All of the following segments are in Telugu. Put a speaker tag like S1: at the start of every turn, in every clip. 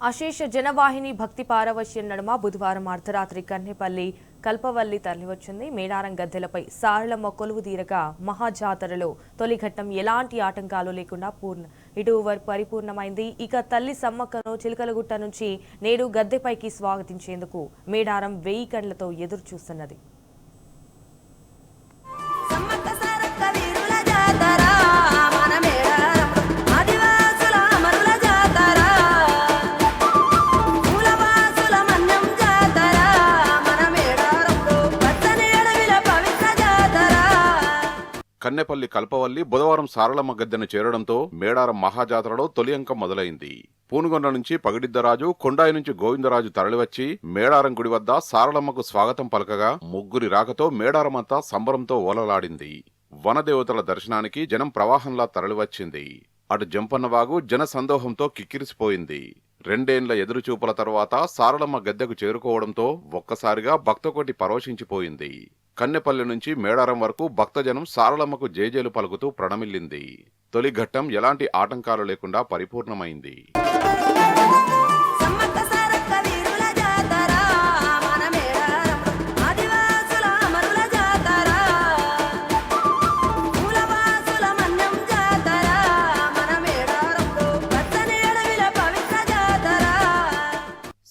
S1: అశేష జనవాహిని భక్తి పారవశ్యం నడుమ బుధవారం అర్ధరాత్రి కన్నెపల్లి కల్పవల్లి తరలివచ్చింది. మేడారం గద్దెలపై సారళమ్మ కొలువుదీరగా మహాజాతరలో తొలి ఘట్టం ఎలాంటి ఆటంకాలు లేకుండా పరిపూర్ణమైంది. ఇక తల్లి సమ్మక్కను చిలకలగుట్ట నుంచి నేడు గద్దెపైకి స్వాగతించేందుకు మేడారం 1000 కండ్లతో ఎదురు చూస్తున్నది.
S2: కన్నెపల్లి కల్పవల్లి బుధవారం సారళమ్మ గద్దెను చేరడంతో మేడారం మహాజాతరలో తొలి అంకం మొదలైంది. పూనుగొండ నుంచి పగిడిద్దరాజు, కొండాయి నుంచి గోవిందరాజు తరలివచ్చి మేడారం గుడి వద్ద సారళమ్మకు స్వాగతం పలకగా ముగ్గురి రాకతో మేడారమంతా సంబరంతో ఓలలాడింది. వనదేవతల దర్శనానికి జనం ప్రవాహంలా తరలివచ్చింది. అటు జంపన్నవాగు జన సందోహంతో కిక్కిరిసిపోయింది. 2 ఏళ్ల ఎదురుచూపుల తరువాత సారళమ్మ గద్దెకు చేరుకోవడంతో ఒక్కసారిగా భక్తకోటి పరోషించిపోయింది. కన్నెపల్లి నుంచి మేడారం వరకు భక్తజనం సారళమ్మకు జేజేలు పలుకుతూ ప్రణమిల్లింది. తొలి ఘట్టం ఎలాంటి ఆటంకాలు లేకుండా పరిపూర్ణమైంది.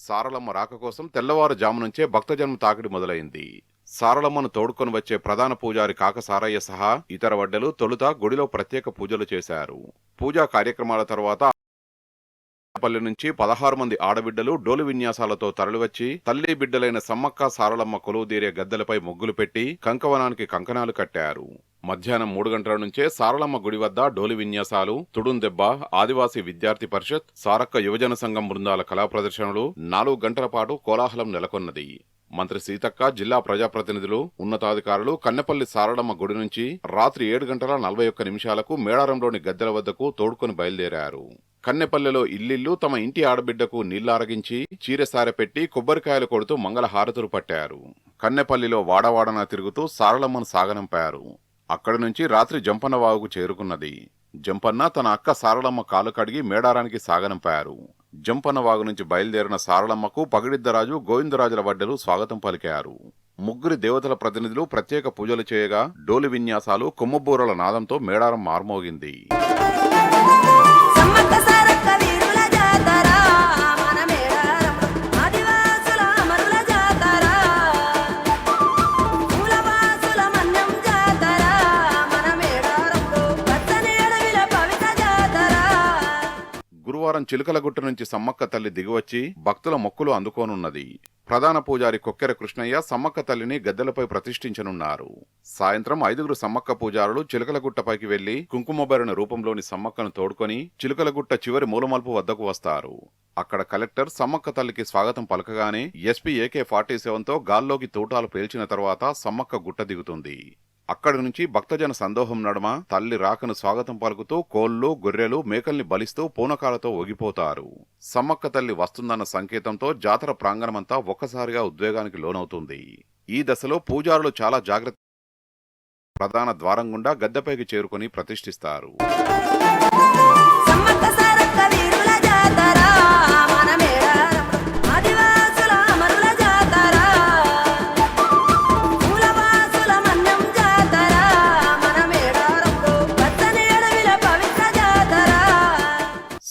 S2: సారళమ్మ రాక కోసం తెల్లవారుజాము నుంచే భక్తజనం తాకిడి మొదలైంది. సారళమ్మను తోడుకొని వచ్చే ప్రధాన పూజారి కాకసారయ్య సహా ఇతర వడ్డెలు తొలుత గుడిలో ప్రత్యేక పూజలు చేశారు. పూజా కార్యక్రమాల తర్వాత పల్లె నుంచి 16 మంది ఆడబిడ్డలు డోలు విన్యాసాలతో తరలివచ్చి తల్లి బిడ్డలైన సమ్మక్క సారళమ్మ కొలువుదీరే గద్దెలపై ముగ్గులు పెట్టి కంకవనానికి కంకణాలు కట్టారు. మధ్యాహ్నం 3 గంటల నుంచే సారళమ్మ గుడి వద్ద డోలి విన్యాసాలు, తుడుందెబ్బ, ఆదివాసీ విద్యార్థి పరిషత్, సారక్క యువజన సంఘం బృందాల కళా ప్రదర్శనలు, 4 గంటల పాటు కోలాహలం నెలకొన్నది. మంత్రి సీతక్క, జిల్లా ప్రజాప్రతినిధులు, ఉన్నతాధికారులు కన్నెపల్లి సారళమ్మ గుడి నుంచి రాత్రి 7 గంటల 41 నిమిషాలకు మేడారంలోని గద్దెల వద్దకు తోడుకొని బయలుదేరారు. కన్నెపల్లెలో ఇల్లిల్లు తమ ఇంటి ఆడబిడ్డకు నీళ్లారగించి చీరెసారె పెట్టి కొబ్బరికాయలు కొడుతూ మంగళ హారతులు పట్టారు. కన్నెపల్లిలో వాడవాడన తిరుగుతూ సారళమ్మను సాగనంపారు. అక్కడి నుంచి రాత్రి జంపన్న వాగుకు చేరుకున్నది. జంపన్న తన అక్క సారళమ్మ కాలు కడిగి మేడారానికి సాగనంపారు. జంపన్న వాగు నుంచి బయలుదేరిన సారళమ్మకు పగిడిద్దరాజు, గోవిందరాజుల వడ్డెలు స్వాగతం పలికారు. ముగ్గురి దేవతల ప్రతినిధులు ప్రత్యేక పూజలు చేయగా డోలి విన్యాసాలు, కొమ్ముబూరల నాదంతో మేడారం మార్మోగింది. గురువారం చిలుకలగుట్ట నుంచి సమ్మక్క తల్లి దిగివచ్చి భక్తుల మొక్కులు అందుకోనున్నది. ప్రధాన పూజారి కొక్కెర కృష్ణయ్య సమ్మక్క తల్లిని గద్దెలపై ప్రతిష్ఠించనున్నారు. సాయంత్రం 5 సమ్మక్క పూజారులు చిలుకలగుట్టపైకి వెళ్లి కుంకుమబరిన రూపంలోని సమ్మక్కను తోడుకొని చిలుకలగుట్ట చివరి మూలమల్పు వద్దకు వస్తారు. అక్కడ కలెక్టర్ సమ్మక్క తల్లికి స్వాగతం పలకగానే ఎస్పీ AK-47తో గాల్లోకి తూటాలు పేల్చిన తర్వాత సమ్మక్క గుట్ట దిగుతుంది. అక్కడి నుంచి భక్తజన సందోహం నడుమ తల్లి రాకను స్వాగతం పలుకుతూ కోళ్లు, గొర్రెలు, మేకల్ని బలిస్తూ పూనకాలతో ఒగిపోతారు. సమ్మక్క తల్లి వస్తుందన్న సంకేతంతో జాతర ప్రాంగణమంతా ఒక్కసారిగా ఉద్వేగానికి లోనవుతుంది. ఈ దశలో పూజారులు చాలా జాగ్రత్త ప్రధాన ద్వారం గుండా గద్దెపైకి చేరుకుని ప్రతిష్ఠిస్తారు.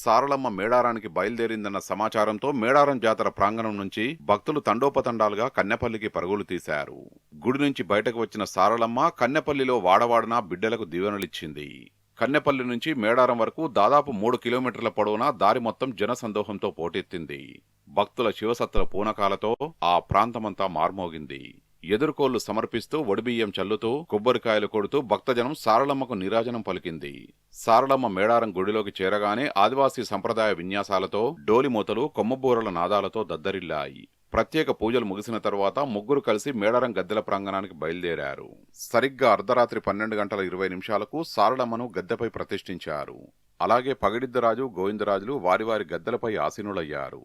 S2: సారళమ్మ మేడారానికి బయలుదేరిందన్న సమాచారంతో మేడారం జాతర ప్రాంగణం నుంచి భక్తులు తండోపతండాలుగా కన్నెపల్లికి పరుగులు తీశారు. గుడి నుంచి బయటకు వచ్చిన సారళమ్మ కన్నెపల్లిలో వాడవాడన బిడ్డలకు దీవెనలిచ్చింది. కన్నెపల్లి నుంచి మేడారం వరకు దాదాపు 3 కిలోమీటర్ల పొడవునా దారి మొత్తం జనసందోహంతో పోటెత్తింది. భక్తుల శివసత్తుల పూనకాలతో ఆ ప్రాంతమంతా మార్మోగింది. ఎదుర్కోళ్లు సమర్పిస్తూ ఒడిబియ్యం చల్లుతూ కొబ్బరికాయలు కొడుతూ భక్తజనం సారళమ్మకు నీరాజనం పలికింది. సారళమ్మ మేడారం గుడిలోకి చేరగానే ఆదివాసీ సంప్రదాయ విన్యాసాలతో డోలిమూతలు, కొమ్మబూరల నాదాలతో దద్దరిల్లాయి. ప్రత్యేక పూజలు ముగిసిన తరువాత ముగ్గురు కలిసి మేడారం గద్దెల ప్రాంగణానికి బయలుదేరారు. సరిగ్గా అర్ధరాత్రి 12 గంటల 20 నిమిషాలకు సారళమ్మను గద్దెపై ప్రతిష్ఠించారు. అలాగే పగిడిద్దరాజు, గోవిందరాజులు వారి వారి గద్దెలపై ఆసీనులయ్యారు.